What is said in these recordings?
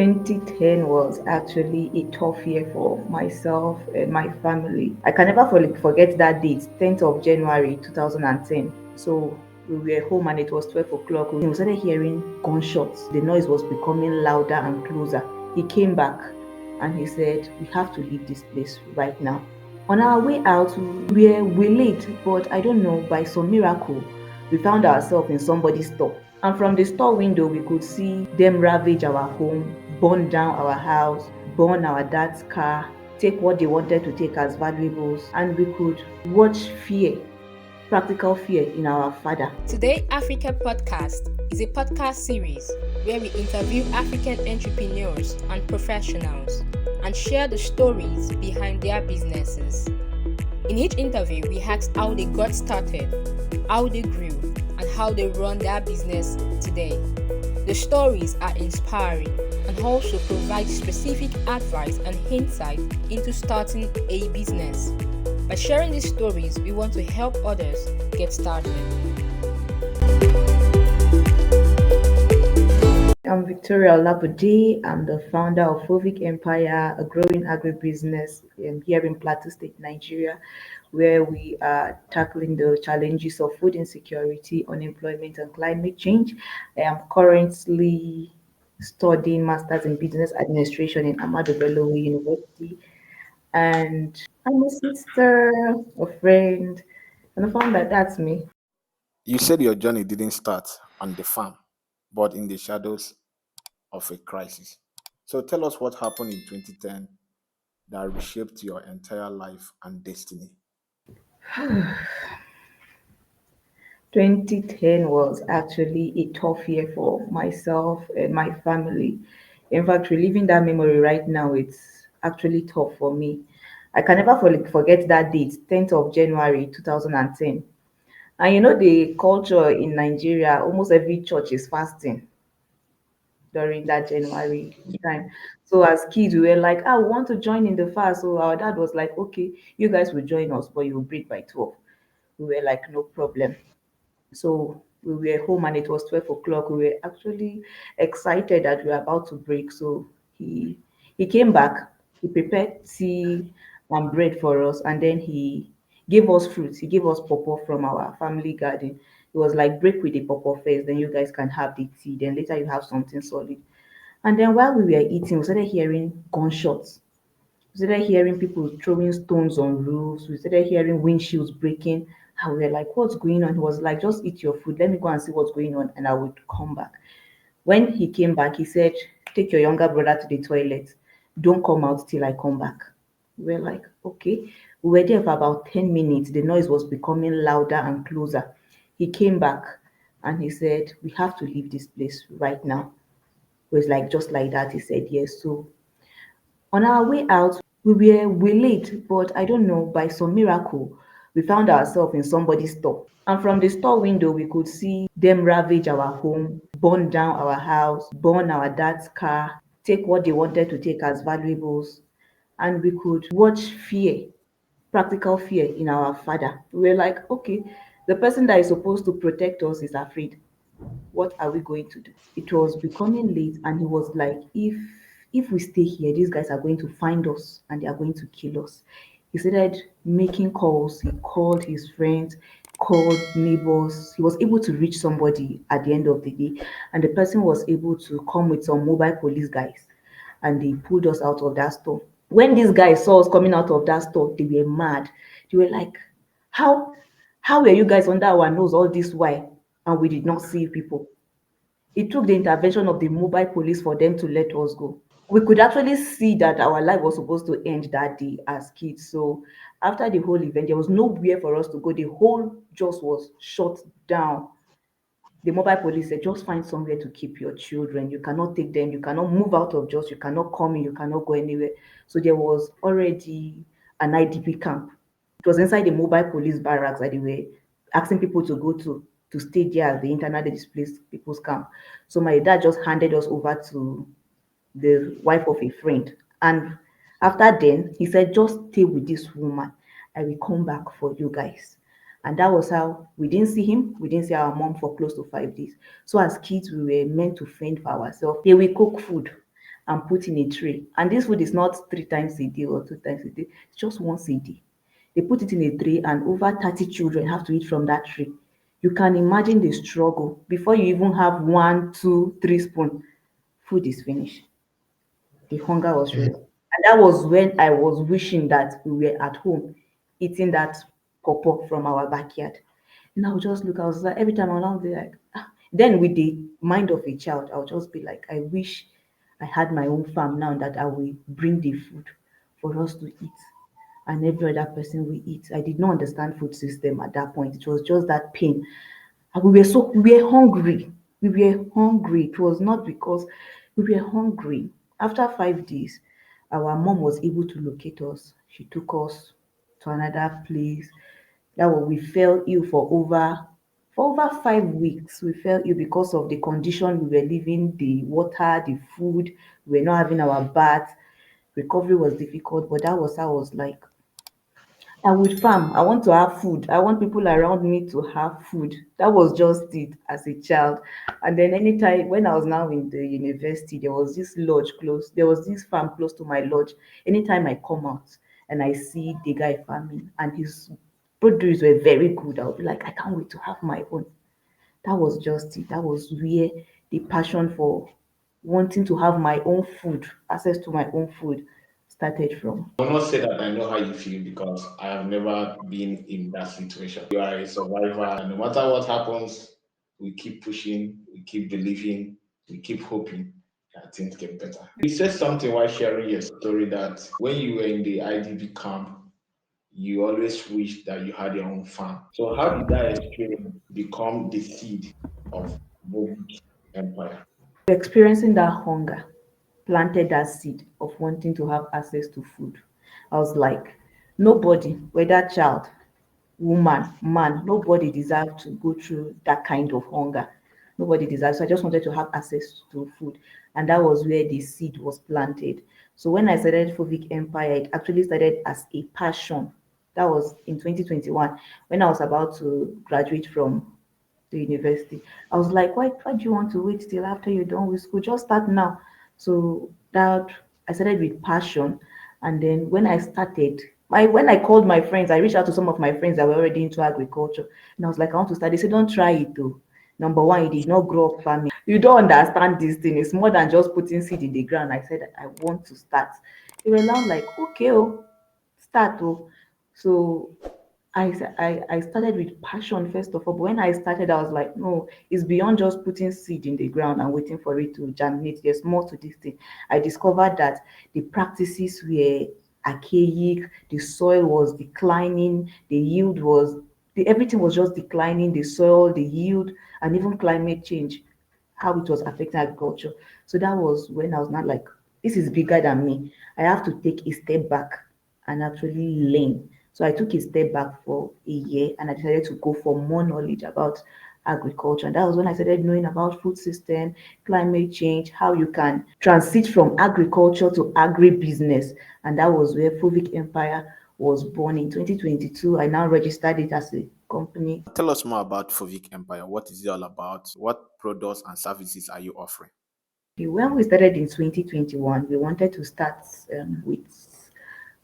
2010 was actually a tough year for myself and my family. I can never forget that date, 10th of January 2010. So we were home and it was 12 o'clock. We started hearing gunshots. The noise was becoming louder and closer. He came back and he said, "We have to leave this place right now." On our way out, we late, but I don't know, by some miracle, we found ourselves in somebody's store. And from the store window, we could see them ravage our home, burn down our house, burn our dad's car, take what they wanted to take as valuables, and we could watch fear, practical fear in our father. Today, Africa Podcast is a podcast series where we interview African entrepreneurs and professionals and share the stories behind their businesses. In each interview, we ask how they got started, how they grew, and how they run their business today. The stories are inspiring and also provide specific advice and insight into starting a business. By sharing these stories, we want to help others get started. I'm Victoria Olabode. I'm the founder of Fovic Empire, a growing agribusiness here in Plateau State, Nigeria, where we are tackling the challenges of food insecurity, unemployment, and climate change. I am currently studying Masters in Business Administration in Ahmadu Bello University, and I'm a sister, a friend, and I found that that's me. You said your journey didn't start on the farm, but in the shadows of a crisis. So tell us what happened in 2010 that reshaped your entire life and destiny. 2010 was actually a tough year for myself and my family. In fact, reliving that memory right now, it's actually tough for me. I can never forget that date, 10th of January 2010. And you know, the culture in Nigeria, almost every church is fasting during that January time. So as kids, we were like, "I want to join in the fast." So our dad was like, "Okay, you guys will join us, but you will break by 12." We were like, "No problem." So we were home and it was 12 o'clock. We were actually excited that we were about to break. So he came back, he prepared tea and bread for us, and then he gave us fruits. He gave us pawpaw from our family garden. It was like, break with the pawpaw first, then you guys can have the tea. Then later you have something solid. And then while we were eating, we started hearing gunshots. We started hearing people throwing stones on roofs. We started hearing windshields breaking. And we were like, "What's going on?" He was like, "Just eat your food. Let me go and see what's going on, and I would come back." When he came back, he said, "Take your younger brother to the toilet. Don't come out till I come back." We were like, "Okay." We were there for about 10 minutes. The noise was becoming louder and closer. He came back and he said, "We have to leave this place right now." It was like, just like that. He said, yes. So on our way out, we late, but I don't know, by some miracle, we found ourselves in somebody's store. And from the store window, we could see them ravage our home, burn down our house, burn our dad's car, take what they wanted to take as valuables, and we could watch fear, practical fear in our father. We were like, okay, the person that is supposed to protect us is afraid. What are we going to do? It was becoming late, and he was like, if we stay here, these guys are going to find us and they are going to kill us. He started making calls. He called his friends, called neighbors. He was able to reach somebody at the end of the day, and the person was able to come with some mobile police guys, and they pulled us out of that store. When these guys saw us coming out of that store, they were mad. They were like, how how were you guys under our nose all this while and we did not see people? It took the intervention of the mobile police for them to let us go. We could actually see that our life was supposed to end that day as kids. So after the whole event, there was nowhere for us to go. The whole just was shut down. The mobile police said, just find somewhere to keep your children. You cannot take them. You cannot move out of Jos. You cannot come in. You cannot go anywhere. So there was already an IDP camp. It was inside the mobile police barracks that they were asking people to go to stay there as the internally displaced people's camp. So my dad just handed us over to the wife of a friend. And after then, he said, just stay with this woman. I will come back for you guys. And that was how we didn't see him. We didn't see our mom for close to 5 days. So as kids, we were meant to fend for ourselves. They will cook food. and put in a tray. And this food is not 3 times a day or 2 times a day, it's just once a day. They put it in a tray, and over 30 children have to eat from that tray. You can imagine the struggle. Before you even have one, two, three spoon, food is finished. The hunger was real. And that was when I was wishing that we were at home eating that pawpaw from our backyard. And I would just look, I was like, every time I'll be like, ah. Then with the mind of a child, I'll just be like, I wish I had my own farm now that I will bring the food for us to eat. And every other person will eat. I did not understand food system at that point. It was just that pain. And we were hungry. We were hungry. It was not because we were hungry. After 5 days, our mom was able to locate us. She took us to another place. That was, we fell ill for over 5 weeks. We fell ill because of the condition we were living, the water, the food. We were not having our bath. Recovery was difficult, but that was how I was like, I will farm. I want to have food. I want people around me to have food. That was just it as a child. And then anytime when I was now in the university, there was this lodge close. There was this farm close to my lodge. Anytime I come out and I see the guy farming and his produce were very good, I'll be like, I can't wait to have my own. That was just it. That was where the passion for wanting to have my own food, access to my own food, started from. I will not say that I know how you feel because I have never been in that situation. You are a survivor, and no matter what happens, we keep pushing, we keep believing, we keep hoping that things get better. You said something while sharing your story that when you were in the IDB camp, you always wished that you had your own farm. So, how did that experience become the seed of Fovic Empire? Experiencing that hunger planted that seed of wanting to have access to food. I was like, nobody, whether child, woman, man, nobody deserves to go through that kind of hunger. Nobody deserves. So I just wanted to have access to food. And that was where the seed was planted. So when I started Fovic Empire, it actually started as a passion. That was in 2021 when I was about to graduate from the university. I was like, why do you want to wait till after you're done with school? Just start now. So that I started with passion. And then when I started, when I called my friends, I reached out to some of my friends that were already into agriculture. And I was like, I want to start. They said, don't try it though. Number one, you did not grow up farming. You don't understand this thing. It's more than just putting seed in the ground. I said, I want to start. They were now like, okay, oh, start. Oh. So I started with passion first of all, but when I started, I was like, no, it's beyond just putting seed in the ground and waiting for it to germinate. There's more to this thing. I discovered that the practices were archaic, the soil was declining, the yield was everything was just declining, the soil, the yield, and even climate change, how it was affecting agriculture. So that was when I was not like, this is bigger than me. I have to take a step back and actually learn. So I took a step back for a year and I decided to go for more knowledge about agriculture. And that was when I started knowing about food system, climate change, how you can transit from agriculture to agribusiness. And that was where Fovic Empire was born in 2022. I now registered it as a company. Tell us more about Fovic Empire. What is it all about? What products and services are you offering? When we started in 2021, we wanted to start with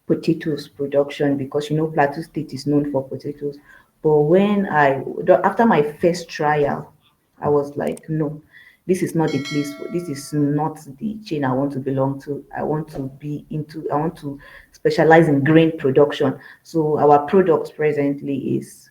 potatoes production because Plateau State is known for potatoes. But after my first trial, I was like, no, this is not the place for this is not the chain I want to belong to. I want to specialize in grain production. So our product presently is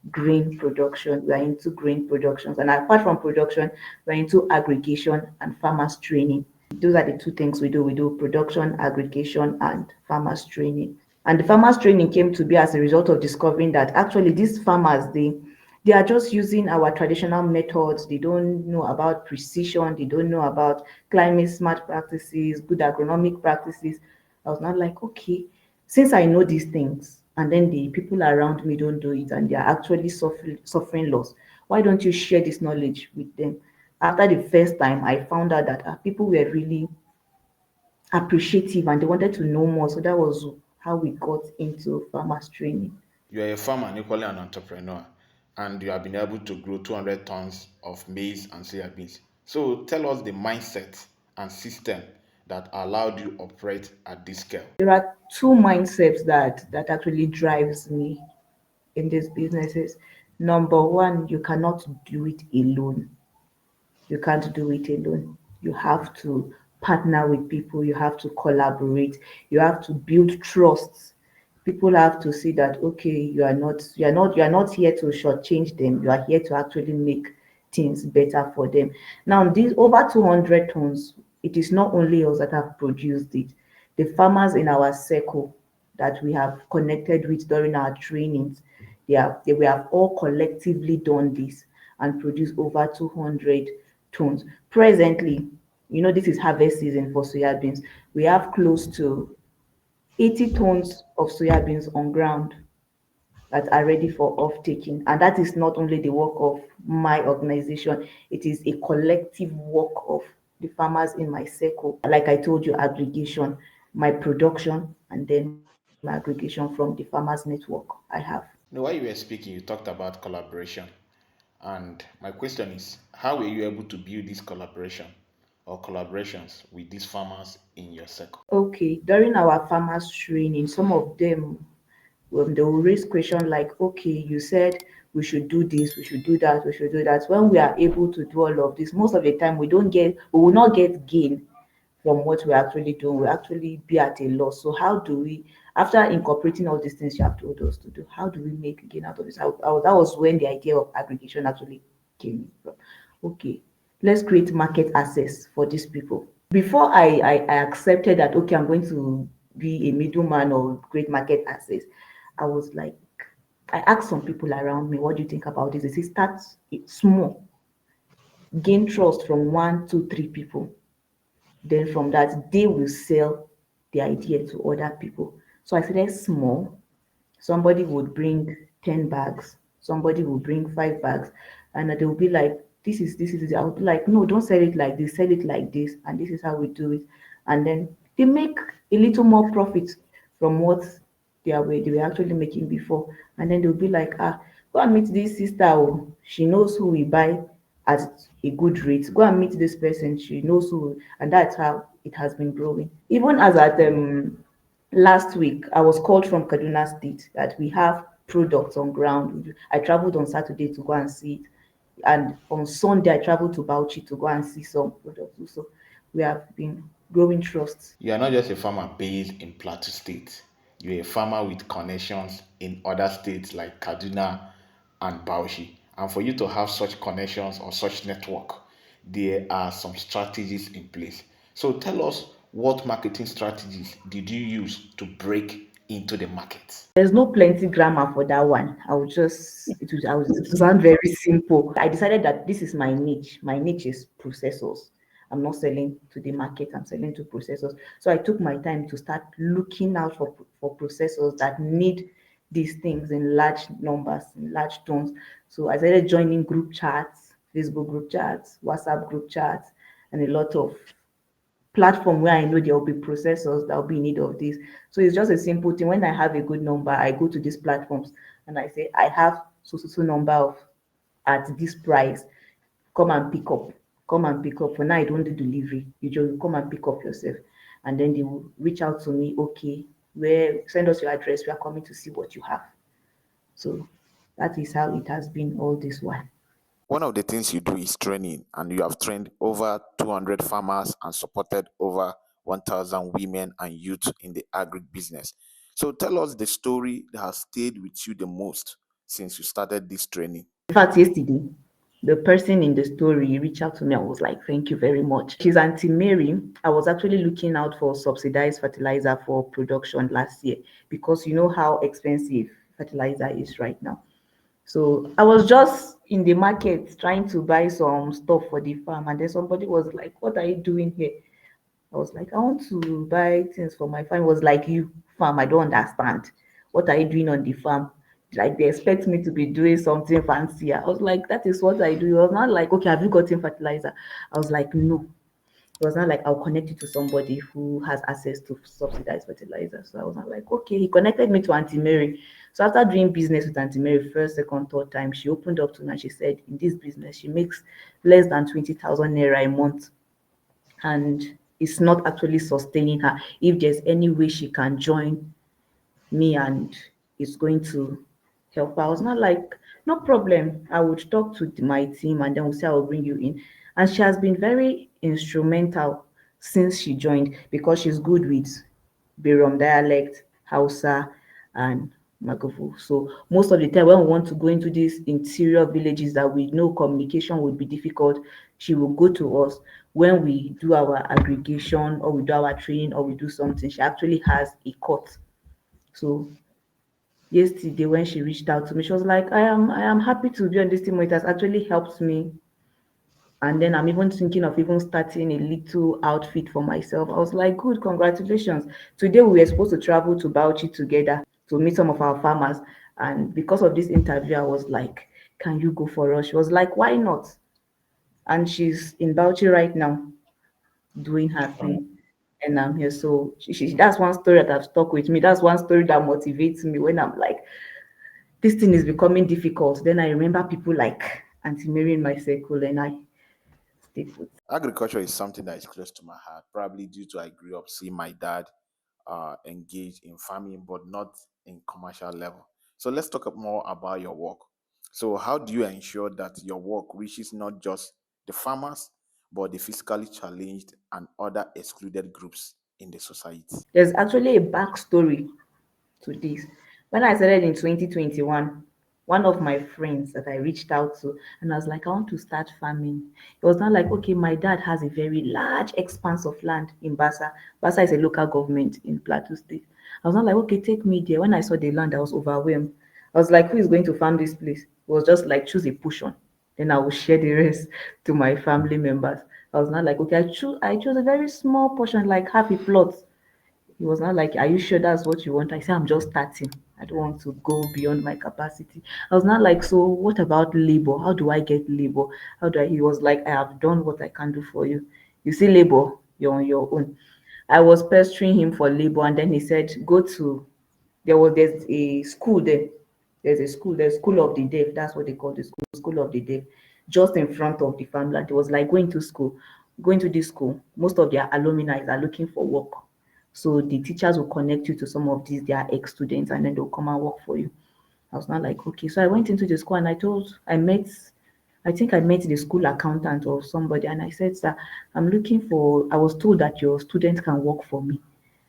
grain production. We are into grain productions. And apart from production, we're into aggregation and farmers training. Those are the two things we do. We do production, aggregation, and farmers training. And the farmers training came to be as a result of discovering that actually these farmers they are just using our traditional methods. They don't know about precision. They don't know about climate smart practices, good agronomic practices. I was not like, okay, since I know these things, and then the people around me don't do it, and they are actually suffering loss. Why don't you share this knowledge with them? After the first time, I found out that people were really appreciative and they wanted to know more. So that was how we got into farmers training. You are a farmer and equally an entrepreneur, and you have been able to grow 200 tons of maize and soya beans. So tell us the mindset and system that allowed you operate at this scale? There are two mindsets that actually drives me in these businesses. Number one, you cannot do it alone. You can't do it alone. You have to partner with people, you have to collaborate, you have to build trust. People have to see that okay, you are not here to shortchange them, you are here to actually make things better for them. Now, these over 200 tons, it is not only us that have produced it. The farmers in our circle that we have connected with during our trainings, we have all collectively done this and produced over 200 tons. Presently, this is harvest season for soybeans. We have close to 80 tons of soybeans on ground that are ready for off taking. And that is not only the work of my organization, it is a collective work of the farmers in my circle. Like I told you, aggregation, my production, and then my aggregation from the farmers network I have. While you were speaking, you talked about collaboration. And my question is, how were you able to build this collaboration or collaborations with these farmers in your circle? Okay, during our farmers training, some of them, they will raise question like, okay, you said we should do this, we should do that, we should do that. When we are able to do all of this, most of the time we will not get gain from what we're actually doing. We actually be at a loss. So how do we, after incorporating all these things you have told us to do, how do we make gain out of this? That was when the idea of aggregation actually came from. Okay, let's create market access for these people. Before I accepted that, okay, I'm going to be a middleman or create market access, I was like, I asked some people around me, what do you think about this? They say, start it small, gain trust from one, two, three people. Then from that, they will sell the idea to other people. So I started small. Somebody would bring 10 bags, somebody will bring 5 bags, and they will be like, this is. I would be like, no, don't sell it like this, sell it like this, and this is how we do it. And then they make a little more profit from what they were actually making before. And then they'll be like, go and meet this sister. Oh, she knows who we buy at a good rate. Go and meet this person. She knows who, and that's how it has been growing. Even as at last week, I was called from Kaduna State that we have products on ground. I traveled on Saturday to go and see it, and on Sunday I traveled to Bauchi to go and see some products. So we have been growing trust. You are not just a farmer based in Plateau State. You're a farmer with connections in other states like Kaduna and Bauchi. And for you to have such connections or such network, there are some strategies in place. So tell us, what marketing strategies did you use to break into the market? There's no plenty grammar for that one. I would sound very simple. I decided that this is my niche. My niche is processors. I'm not selling to the market, I'm selling to processors. So I took my time to start looking out for processors that need these things in large numbers, in large tones. So I started joining group chats, Facebook group chats, WhatsApp group chats, and a lot of platform where I know there will be processors that will be in need of this. So it's just a simple thing. When I have a good number, I go to these platforms and I say, I have so number of at this price. Come and pick up. Come and pick up. For now, I don't do delivery. You just come and pick up yourself. And then they will reach out to me, okay, where send us your address. We are coming to see what you have. So that is how it has been all this while. One of the things you do is training, and you have trained over 200 farmers and supported over 1,000 women and youth in the agribusiness. So tell us the story that has stayed with you the most since you started this training. In fact, yesterday, the person in the story reached out to me. I was like, thank you very much. She's Auntie Mary. I was actually looking out for subsidized fertilizer for production last year because you know how expensive fertilizer is right now. So I was just in the market trying to buy some stuff for the farm, and then somebody was like, what are you doing here? I was like, I want to buy things for my farm. It was like, you farm, I don't understand. What are you doing on the farm? Like they expect me to be doing something fancy. I was like, that is what I do. It was not like, okay, have you gotten fertilizer? I was like, no. It was not like I'll connect you to somebody who has access to subsidized fertilizer. So I was not like, okay. He connected me to Auntie Mary. So after doing business with Auntie Mary first, second, third time, she opened up to me and she said, in this business, she makes less than 20,000 naira a month. And it's not actually sustaining her. If there's any way she can join me and it's going to help her. I was not like, no problem. I would talk to my team and then we'll say I'll bring you in. And she has been very instrumental since she joined because she's good with Birom dialect, Hausa, and Magavu. So most of the time when we want to go into these interior villages that we know communication would be difficult, she will go to us when we do our aggregation or we do our training or we do something. She actually has a court. So yesterday when she reached out to me, she was like, I am happy to be on this team. It has actually helped me. And then I'm even thinking of even starting a little outfit for myself. I was like, good, congratulations. Today we were supposed to travel to Bauchi together to meet some of our farmers. And because of this interview, I was like, can you go for us? She was like, why not? And she's in Bauchi right now doing her thing. And I'm here. So that's one story that have stuck with me. That's one story that motivates me when I'm like, this thing is becoming difficult. Then I remember people like Auntie Mary in my circle and I stay put. Agriculture is something that is close to my heart, probably due to I grew up seeing my dad engaged in farming, but not in commercial level. So let's talk more about your work. So how do you ensure that your work reaches not just the farmers, but the physically challenged and other excluded groups in the society? There's actually a backstory to this. When I started in 2021, one of my friends that I reached out to, and I was like, I want to start farming. It was not like, okay, my dad has a very large expanse of land in Basa. Basa is a local government in Plateau State. I was not like, okay, take me there. When I saw the land, I was overwhelmed. I was like, who is going to farm this place? It was just like, choose a portion. Then I will share the rest to my family members. I was not like, okay, I chose a very small portion, like half a plot. He was not like, are you sure that's what you want? I said, I'm just starting. I don't want to go beyond my capacity. I was not like, so what about labor? How do I get labor? How do I? He was like, I have done what I can do for you. You see, labor, you're on your own. I was pestering him for labor, and then he said, go to, there's a school there. There's school of the deaf. That's what they call the school of the deaf, just in front of the farmland. It was like going to this school. Most of their alumni are looking for work. So the teachers will connect you to some of these their ex-students and then they'll come and work for you. I was not like, okay. So I went into the school and I think I met the school accountant or somebody and I said, sir, I was told that your student can work for me.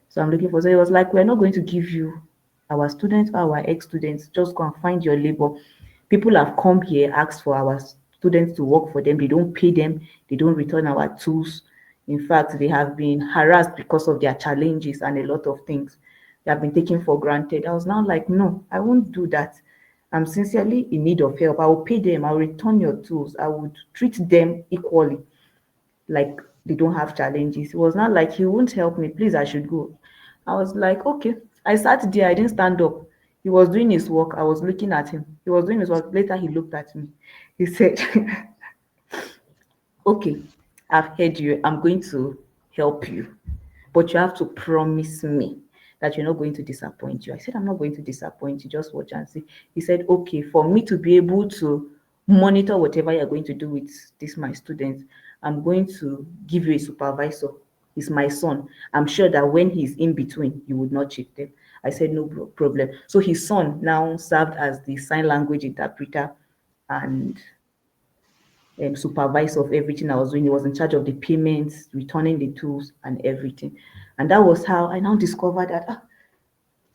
So I'm looking for, so it was like, we're not going to give you our students or our ex-students, just go and find your labor. People have come here, asked for our students to work for them. They don't pay them, they don't return our tools. In fact, they have been harassed because of their challenges and a lot of things. They have been taken for granted. I was now like, no, I won't do that. I'm sincerely in need of help. I will pay them, I will return your tools, I would treat them equally like they don't have challenges. It was not like he won't help me, please, I should go. I was like, okay. I sat there, I didn't stand up. He was doing his work. I was looking at him. He was doing his work. Later, he looked at me. He said, okay, I've heard you. I'm going to help you, but you have to promise me that you're not going to disappoint you. I said, I'm not going to disappoint you. Just watch and see. He said, okay, for me to be able to monitor whatever you're going to do with this, my students, I'm going to give you a supervisor. He's my son. I'm sure that when he's in between, you would not cheat them. I said, no problem. So his son now served as the sign language interpreter and supervisor of everything I was doing. He was in charge of the payments, returning the tools, and everything. And that was how I now discovered that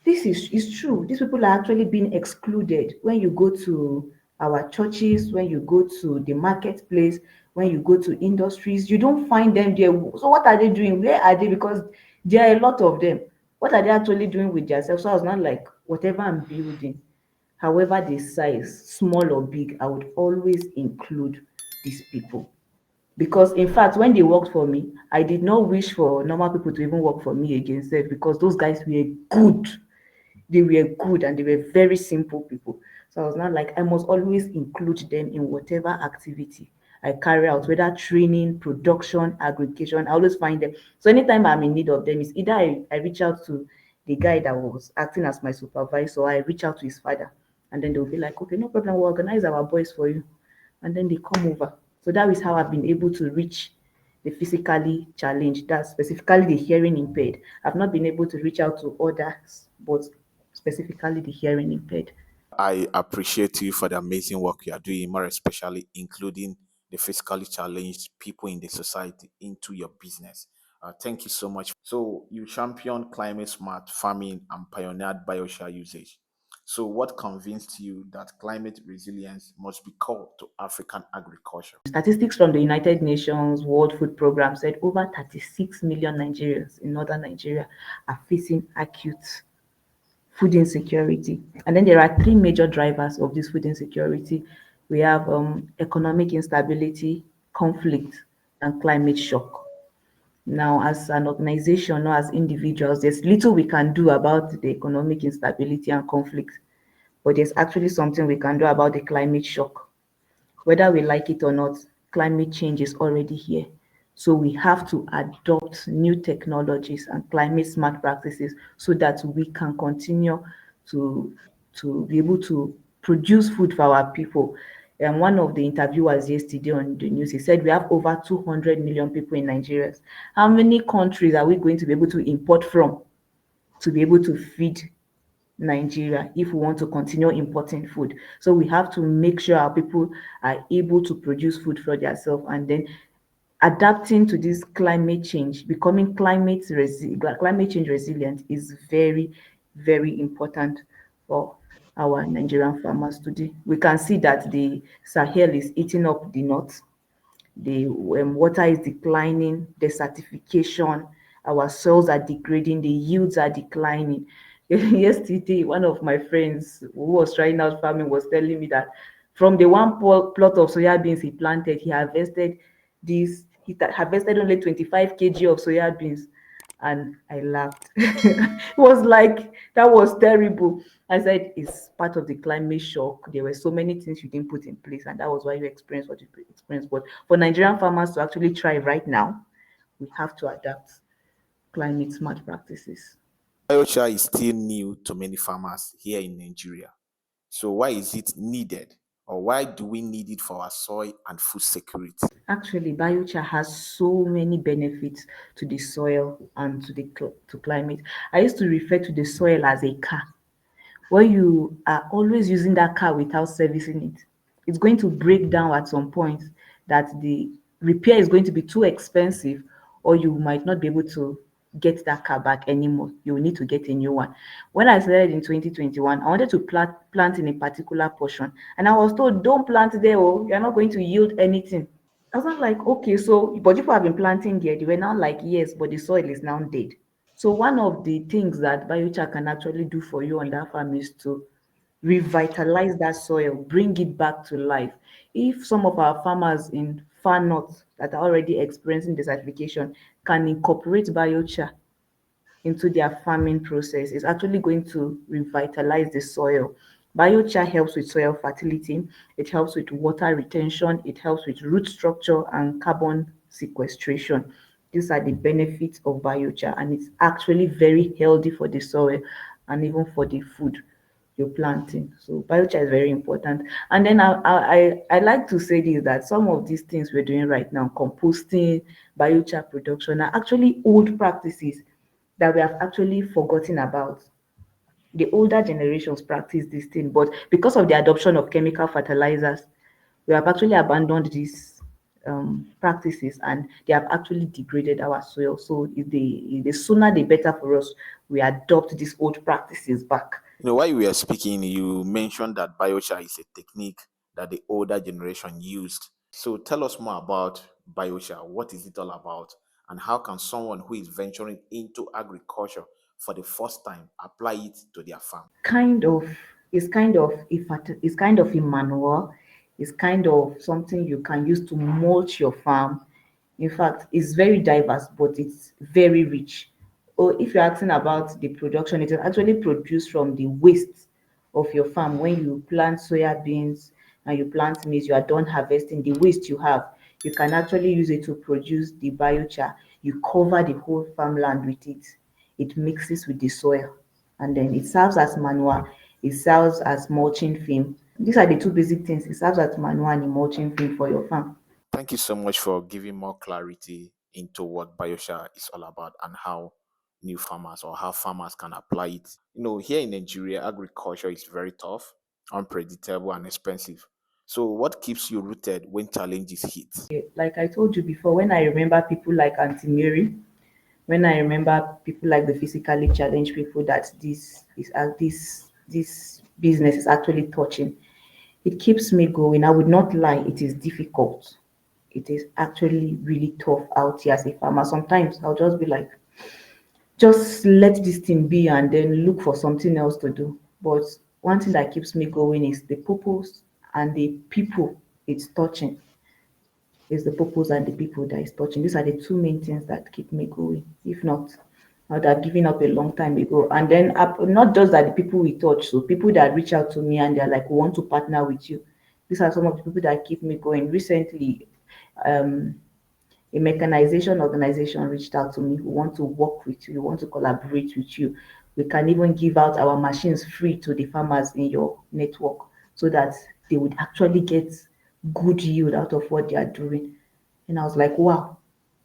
this is true. These people are actually being excluded. When you go to our churches, when you go to the marketplace, when you go to industries, you don't find them there. So what are they doing? Where are they? Because there are a lot of them. What are they actually doing with themselves? So I was not like, whatever I'm building, however the size, small or big, I would always include these people. Because in fact, when they worked for me, I did not wish for normal people to even work for me again, sef, because those guys were good. They were good and they were very simple people. So I was not like, I must always include them in whatever activity I carry out, whether training, production, aggregation. I always find them. So anytime I'm in need of them, it's either I reach out to the guy that was acting as my supervisor, or I reach out to his father. And then they'll be like, okay, no problem, we'll organize our boys for you. And then they come over. So that is how I've been able to reach the physically challenged, that's specifically the hearing impaired. I've not been able to reach out to others, but specifically the hearing impaired. I appreciate you for the amazing work you are doing, more especially including the physically challenged people in the society into your business. Thank you so much. So, you champion climate smart farming and pioneered biochar usage. So, what convinced you that climate resilience must be core to African agriculture? Statistics from the United Nations World Food Program said over 36 million Nigerians in northern Nigeria are facing acute food insecurity. And then there are three major drivers of this food insecurity. We have economic instability, conflict, and climate shock. Now, as an organization or as individuals, there's little we can do about the economic instability and conflict, but there's actually something we can do about the climate shock. Whether we like it or not, climate change is already here. So we have to adopt new technologies and climate smart practices so that we can continue to, to be able to produce food for our people. And one of the interviewers yesterday on the news, he said we have over 200 million people in Nigeria. How many countries are we going to be able to import from to be able to feed Nigeria if we want to continue importing food? So we have to make sure our people are able to produce food for themselves, and then adapting to this climate change, becoming climate change resilient is very, very important for our Nigerian farmers today. We can see that the Sahel is eating up the north, the water is declining, desertification, our soils are degrading, the yields are declining. Yesterday, one of my friends who was trying out farming was telling me that from the one plot of soya beans he planted, he harvested only 25 kg of soya beans. And I laughed. It was like, that was terrible. I said, it's part of the climate shock. There were so many things you didn't put in place, and that was why you experienced what you experienced. But for Nigerian farmers to actually thrive right now, we have to adapt climate smart practices. Biochar is still new to many farmers here in Nigeria. So, why is it needed, or why do we need it for our soil and food security? Actually, biochar has so many benefits to the soil and to climate. I used to refer to the soil as a car. When you are always using that car without servicing it, it's going to break down at some point, that the repair is going to be too expensive, or you might not be able to get that car back anymore. You will need to get a new one. When I started in 2021, I wanted to plant in a particular portion, and I was told, don't plant there, oh, you're not going to yield anything. I was not like, okay, so, but people have been planting there. They were now like, yes, but the soil is now dead. So one of the things that biochar can actually do for you on that farm is to revitalize that soil, bring it back to life. If some of our farmers in far north that are already experiencing desertification can incorporate biochar into their farming process, it's actually going to revitalize the soil. Biochar helps with soil fertility, it helps with water retention, it helps with root structure and carbon sequestration. These are the benefits of biochar, and it's actually very healthy for the soil and even for the food you're planting. So biochar is very important. And then I like to say this, that some of these things we're doing right now, composting, biochar production, are actually old practices that we have actually forgotten about. The older generations practice this thing, but because of the adoption of chemical fertilizers, we have actually abandoned these practices, and they have actually degraded our soil. So the sooner the better for us we adopt these old practices back. While we were speaking, you mentioned that biochar is a technique that the older generation used. So, tell us more about biochar. What is it all about? And how can someone who is venturing into agriculture for the first time apply it to their farm? Kind of, it's kind of a manual. It's kind of something you can use to mulch your farm. In fact, it's very diverse, but it's very rich. Or if you're asking about the production, it is actually produced from the waste of your farm. When you plant soya beans and you plant maize, you are done harvesting the waste you have. You can actually use it to produce the biochar. You cover the whole farmland with it. It mixes with the soil, and then it serves as manure, it serves as mulching film. These are the two basic things. It serves as manure and a mulching film for your farm. Thank you so much for giving more clarity into what biochar is all about and how new farmers or how farmers can apply it. Here in Nigeria, agriculture is very tough, unpredictable, and expensive. So, what keeps you rooted when challenges hit? Like I told you before, when I remember people like Auntie Mary, when I remember people like the physically challenged people that this business is actually touching, it keeps me going. I would not lie, it is difficult. It is actually really tough out here as a farmer. Sometimes I'll just be like, just let this thing be and then look for something else to do. But one thing that keeps me going is the purpose and the people it's touching. Is the purpose and the people that is touching. These are the two main things that keep me going. If not, I would have given up a long time ago. And then not just that the people we touch, so people that reach out to me and they're like, we want to partner with you. These are some of the people that keep me going. Recently, um, a mechanization organization reached out to me who want to work with you, who want to collaborate with you. We can even give out our machines free to the farmers in your network so that they would actually get good yield out of what they are doing. And I was like, wow.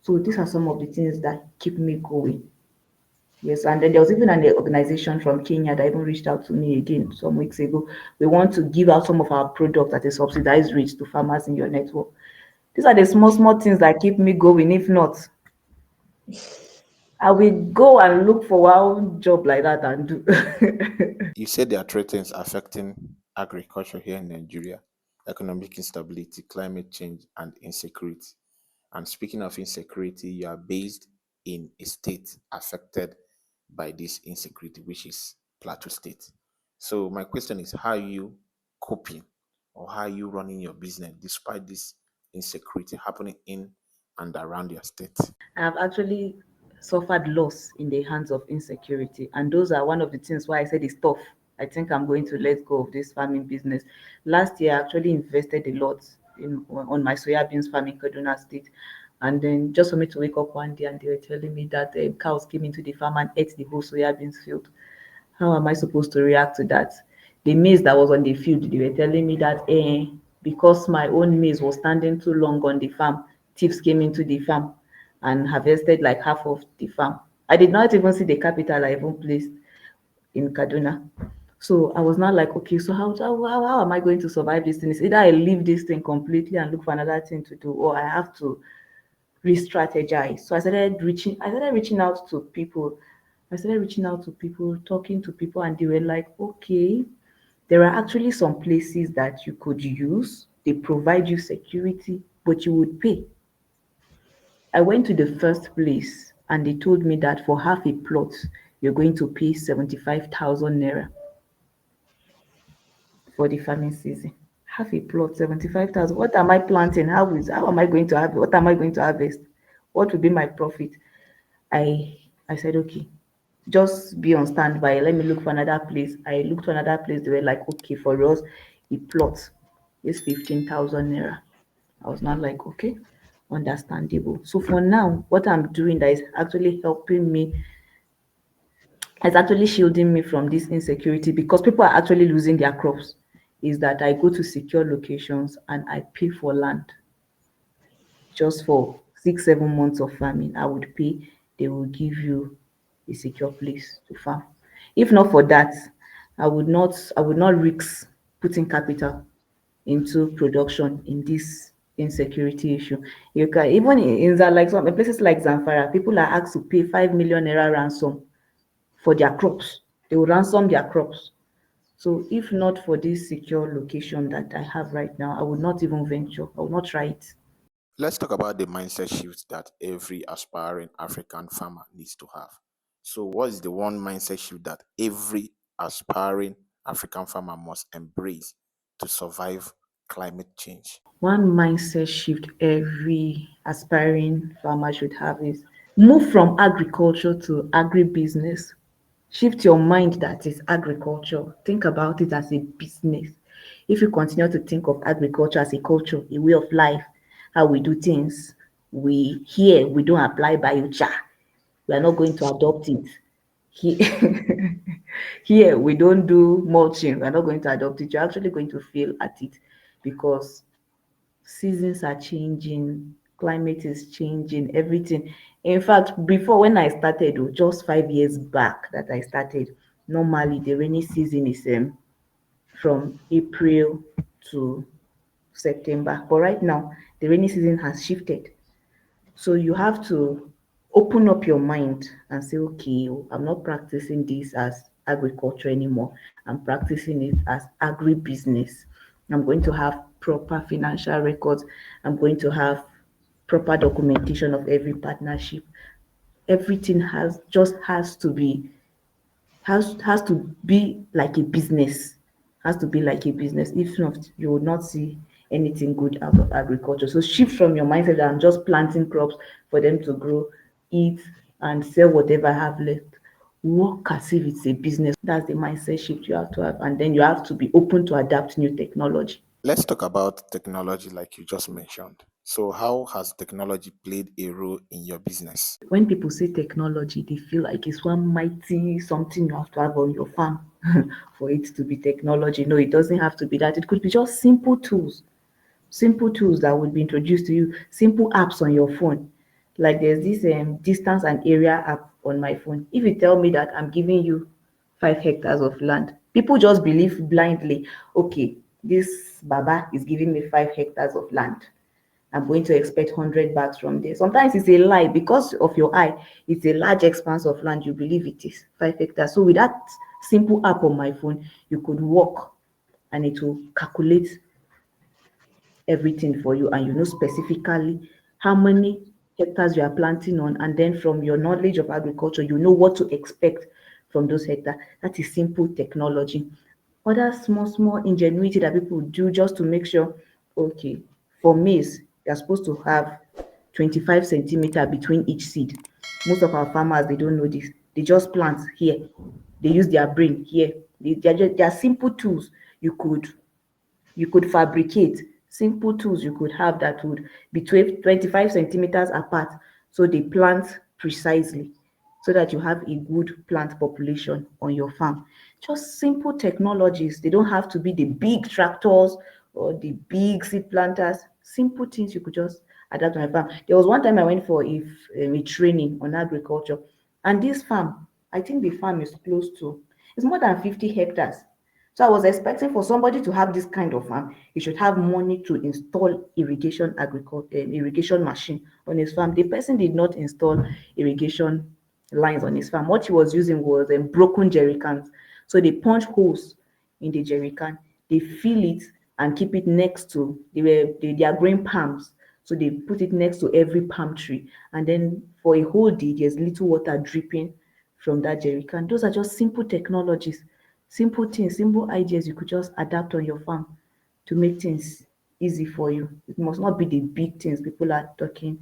So these are some of the things that keep me going. Yes, and then there was even an organization from Kenya that even reached out to me again some weeks ago. We want to give out some of our products at a subsidized rate to farmers in your network. These are the small, small things that keep me going. If not, I will go and look for one job like that and do. You said there are three things affecting agriculture here in Nigeria: economic instability, climate change, and insecurity. And speaking of insecurity, you are based in a state affected by this insecurity, which is Plateau State. So, my question is, how are you coping or how are you running your business despite this insecurity happening in and around your state? I have actually suffered loss in the hands of insecurity, and those are one of the things why I said it's tough. I think I'm going to let go of this farming business. Last year, I actually invested a lot in on my soya beans farm in Kaduna State, and then just for me to wake up one day and they were telling me that cows came into the farm and ate the whole soya beans field. How am I supposed to react to that? The maize that was on the field, they were telling me that because my own maize was standing too long on the farm, thieves came into the farm and harvested like half of the farm. I did not even see the capital I even placed in Kaduna. So I was not like, okay, so how am I going to survive this thing? It's either I leave this thing completely and look for another thing to do, or I have to re-strategize. So I started reaching out to people. I started reaching out to people, talking to people, and they were like, okay, there are actually some places that you could use. They provide you security, but you would pay. I went to the first place and they told me that for half a plot, you're going to pay 75,000 naira for the farming season. Half a plot, 75,000. What am I planting? How am I going to have what am I going to harvest? What will be my profit? I said, okay, just be on standby. Let me look for another place. I looked for another place. They were like, okay, for us, a plot is 15,000 naira. I was not like, okay, understandable. So for now, what I'm doing that is actually helping me, it's actually shielding me from this insecurity because people are actually losing their crops. Is that I go to secure locations and I pay for land just for 6, 7 months of farming. I would pay, they will give you a secure place to farm. If not for that, I would not risk putting capital into production in this insecurity issue. You can even in like some places like Zamfara, people are asked to pay 5 million naira ransom for their crops. They will ransom their crops. So if not for this secure location that I have right now, I would not even venture. I would not try it. Let's talk about the mindset shift that every aspiring African farmer needs to have. So, what is the one mindset shift that every aspiring African farmer must embrace to survive climate change? One mindset shift every aspiring farmer should have is move from agriculture to agribusiness. Shift your mind that is agriculture. Think about it as a business. If you continue to think of agriculture as a culture, a way of life, how we do things, we don't apply biochar. We are not going to adopt it. Here, here we don't do mulching. We are not going to adopt it. You're actually going to fail at it because seasons are changing, climate is changing, everything. In fact, before when I started, just 5 years back that I started, normally the rainy season is from April to September. But right now, the rainy season has shifted. So you have to open up your mind and say, okay, I'm not practicing this as agriculture anymore. I'm practicing it as agribusiness. I'm going to have proper financial records. I'm going to have proper documentation of every partnership. Everything has to be has to be like a business. Has to be like a business. If not, you will not see anything good out of agriculture. So shift from your mindset that I'm just planting crops for them to grow, eat, and sell whatever I have left. Work as if it's a business. That's the mindset shift you have to have. And then you have to be open to adapt new technology. Let's talk about technology like you just mentioned. So, how has technology played a role in your business? When people say technology, they feel like it's one mighty something you have to have on your farm for it to be technology. No, it doesn't have to be that. It could be just simple tools that would be introduced to you, simple apps on your phone. Like there's this distance and area app on my phone. If you tell me that I'm giving you 5 hectares of land, people just believe blindly, okay, this Baba is giving me 5 hectares of land. I'm going to expect 100 bags from there. Sometimes it's a lie because of your eye. It's a large expanse of land. You believe it is 5 hectares. So with that simple app on my phone, you could walk and it will calculate everything for you, and you know specifically how many hectares you are planting on, and then from your knowledge of agriculture you know what to expect from those hectares. That is simple technology. Other small ingenuity that people do just to make sure, okay, for maize you're supposed to have 25 centimeter between each seed. Most of our farmers, they don't know this. They just plant here, they use their brain here. They are simple tools you could fabricate, simple tools you could have that would be 25 centimeters apart, so they plant precisely, so that you have a good plant population on your farm. Just simple technologies. They don't have to be the big tractors or the big seed planters. Simple things you could just adapt on your farm. There was one time I went for a training on agriculture, and this farm, I think the farm is close to, it's more than 50 hectares. So I was expecting for somebody to have this kind of farm, he should have money to install irrigation machine on his farm. The person did not install irrigation lines on his farm. What he was using was broken jerry cans. So they punch holes in the jerry can, they fill it and keep it next to they are growing palms. So they put it next to every palm tree, and then for a whole day there's little water dripping from that jerry can. Those are just simple technologies, simple things, simple ideas you could just adapt on your farm to make things easy for you. It must not be the big things people are talking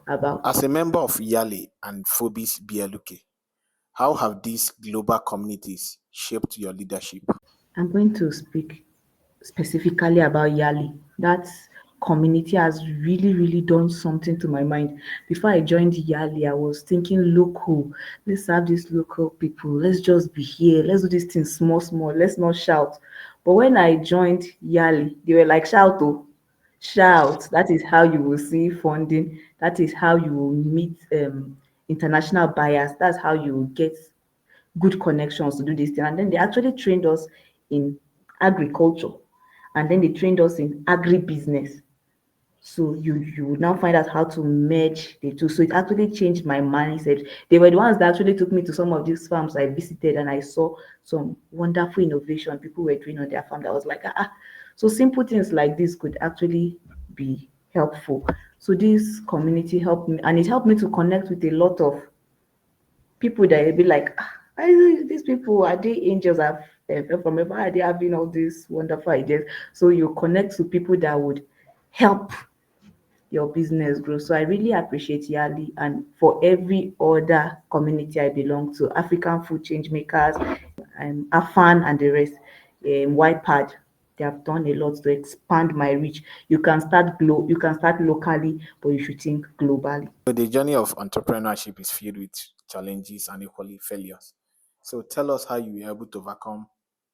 about. As a member of Yali and Phobis Bieluke, how have these global communities shaped your leadership? I'm going to speak specifically about Yali. That community has really done something to my mind. Before I joined Yali, I was thinking local. Let's have these local people. Let's just be here. Let's do these things small. Let's not shout. But when I joined Yali, they were like, shout, oh, shout. That is how you will see funding. That is how you will meet international buyers. That's how you will get good connections to do this thing. And then they actually trained us in agriculture, and then they trained us in agribusiness. So you would now find out how to merge the two. So it actually changed my mindset. They were the ones that actually took me to some of these farms I visited, and I saw some wonderful innovation people were doing on their farm. That was like, ah. So simple things like this could actually be helpful. So this community helped me, and it helped me to connect with a lot of people that will be like, ah, these people, are they angels? Have from where are they having all these wonderful ideas? So you connect to people that would help your business grow. So I really appreciate Yali, and for every other community I belong to, African food change makers, Afan and the rest, YPAD. They have done a lot to expand my reach. You can start locally, but you should think globally. So the journey of entrepreneurship is filled with challenges and equally failures. So tell us how you were able to overcome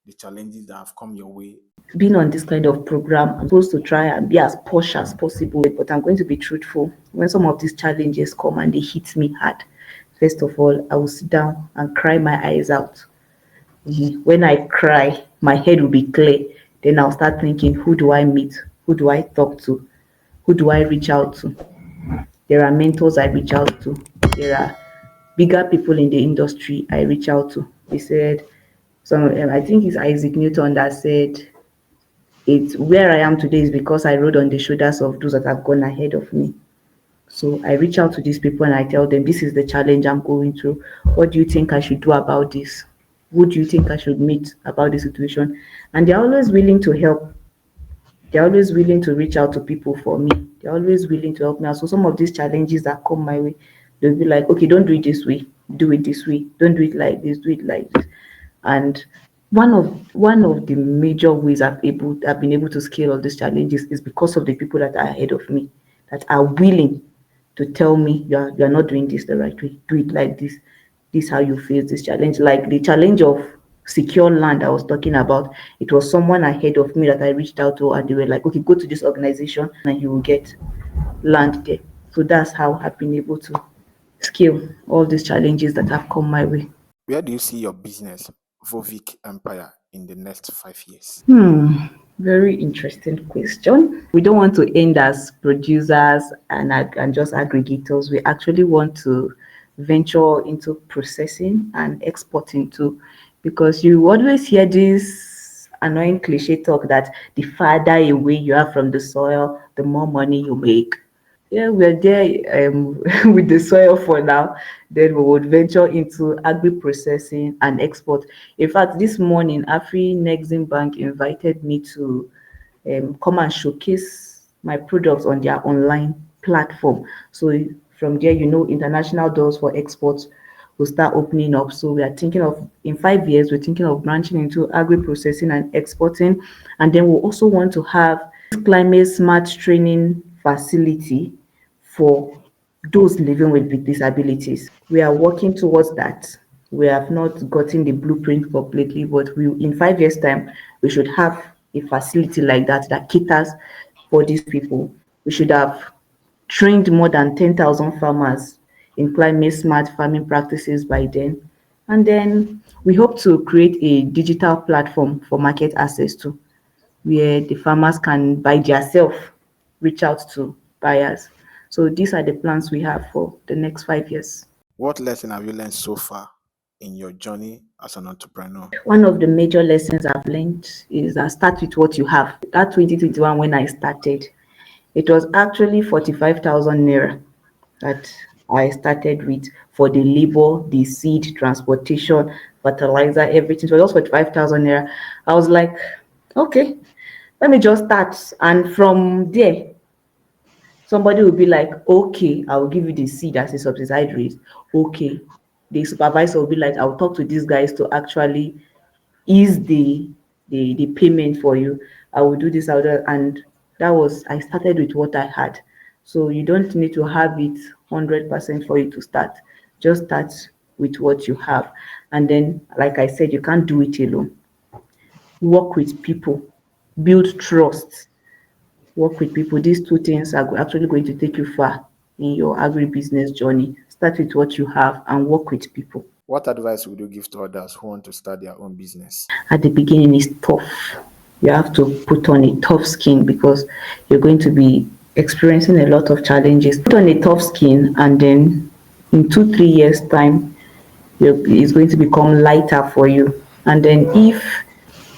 the challenges that have come your way? Being on this kind of program, I'm supposed to try and be as posh as possible, but I'm going to be truthful. When some of these challenges come and they hit me hard, first of all, I will sit down and cry my eyes out. When I cry, my head will be clear. Then I'll start thinking, who do I meet? Who do I talk to? Who do I reach out to? There are mentors I reach out to. There are bigger people in the industry I reach out to. They said, I think it's Isaac Newton that said, it's where I am today is because I rode on the shoulders of those that have gone ahead of me. So I reach out to these people and I tell them, this is the challenge I'm going through. What do you think I should do about this? Who do you think I should meet about the situation? And they're always willing to help. They're always willing to reach out to people for me. They're always willing to help me out. So some of these challenges that come my way, they'll be like, okay, don't do it this way. Do it this way. Don't do it like this. Do it like this. And one of the major ways I've been able to scale all these challenges is because of the people that are ahead of me, that are willing to tell me you're not doing this the right way. Do it like this. This is how you face this challenge. Like the challenge of secure land I was talking about, it was someone ahead of me that I reached out to, and they were like, okay, go to this organization and you will get land there. So that's how I've been able to scale all these challenges that have come my way. Where do you see your business, Fovic Empire, in the next 5 years? Very interesting question. We don't want to end as producers and just aggregators. We actually want to venture into processing and exporting too, because you always hear this annoying cliche talk that the farther away you are from the soil, the more money you make. Yeah, we're there with the soil for now. Then we would venture into agri-processing and export. In fact, this morning, Afri Bank invited me to come and showcase my products on their online platform. So from there, international doors for exports will start opening up. So we are thinking of, in 5 years, we're thinking of branching into agri-processing and exporting. And then we'll also want to have climate smart training facility for those living with disabilities. We are working towards that. We have not gotten the blueprint completely, but in 5 years' time, we should have a facility like that caters for these people. We should have trained more than 10,000 farmers in climate smart farming practices by then. And then we hope to create a digital platform for market access to, where the farmers can by themselves reach out to buyers. So these are the plans we have for the next 5 years. What lesson have you learned so far in your journey as an entrepreneur? One of the major lessons I've learned is that start with what you have. That 2021, when I started, it was actually 45,000 naira that I started with for the labor, the seed, transportation, fertilizer, everything. So it was 45,000 naira. I was like, okay, let me just start. And from there, somebody will be like, okay, I will give you the seed as a subsidized rate. Okay. The supervisor will be like, I'll talk to these guys to actually ease the payment for you. I will do this, and I started with what I had. So you don't need to have it 100% for you to start. Just start with what you have. And then, like I said, you can't do it alone. Work with people, build trust. Work with people. These two things are actually going to take you far in your agribusiness journey. Start with what you have and work with people. What advice would you give to others who want to start their own business? At the beginning, it's tough. You have to put on a tough skin because you're going to be experiencing a lot of challenges. Put on a tough skin, and then in 2-3 years' time, it's going to become lighter for you. And then if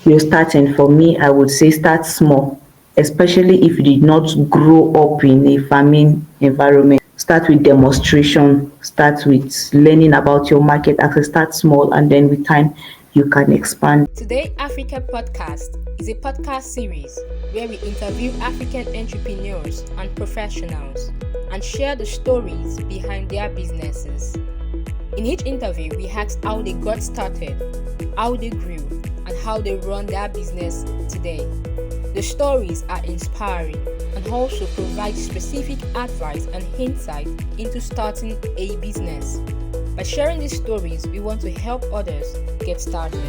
you're starting, for me, I would say start small, especially if you did not grow up in a farming environment. Start with demonstration, start with learning about your market access, start small, and then with time, you can expand. Today Africa Podcast is a podcast series where we interview African entrepreneurs and professionals and share the stories behind their businesses. In each interview, we ask how they got started, how they grew, and how they run their business today. The stories are inspiring and also provide specific advice and insight into starting a business. By sharing these stories, we want to help others get started.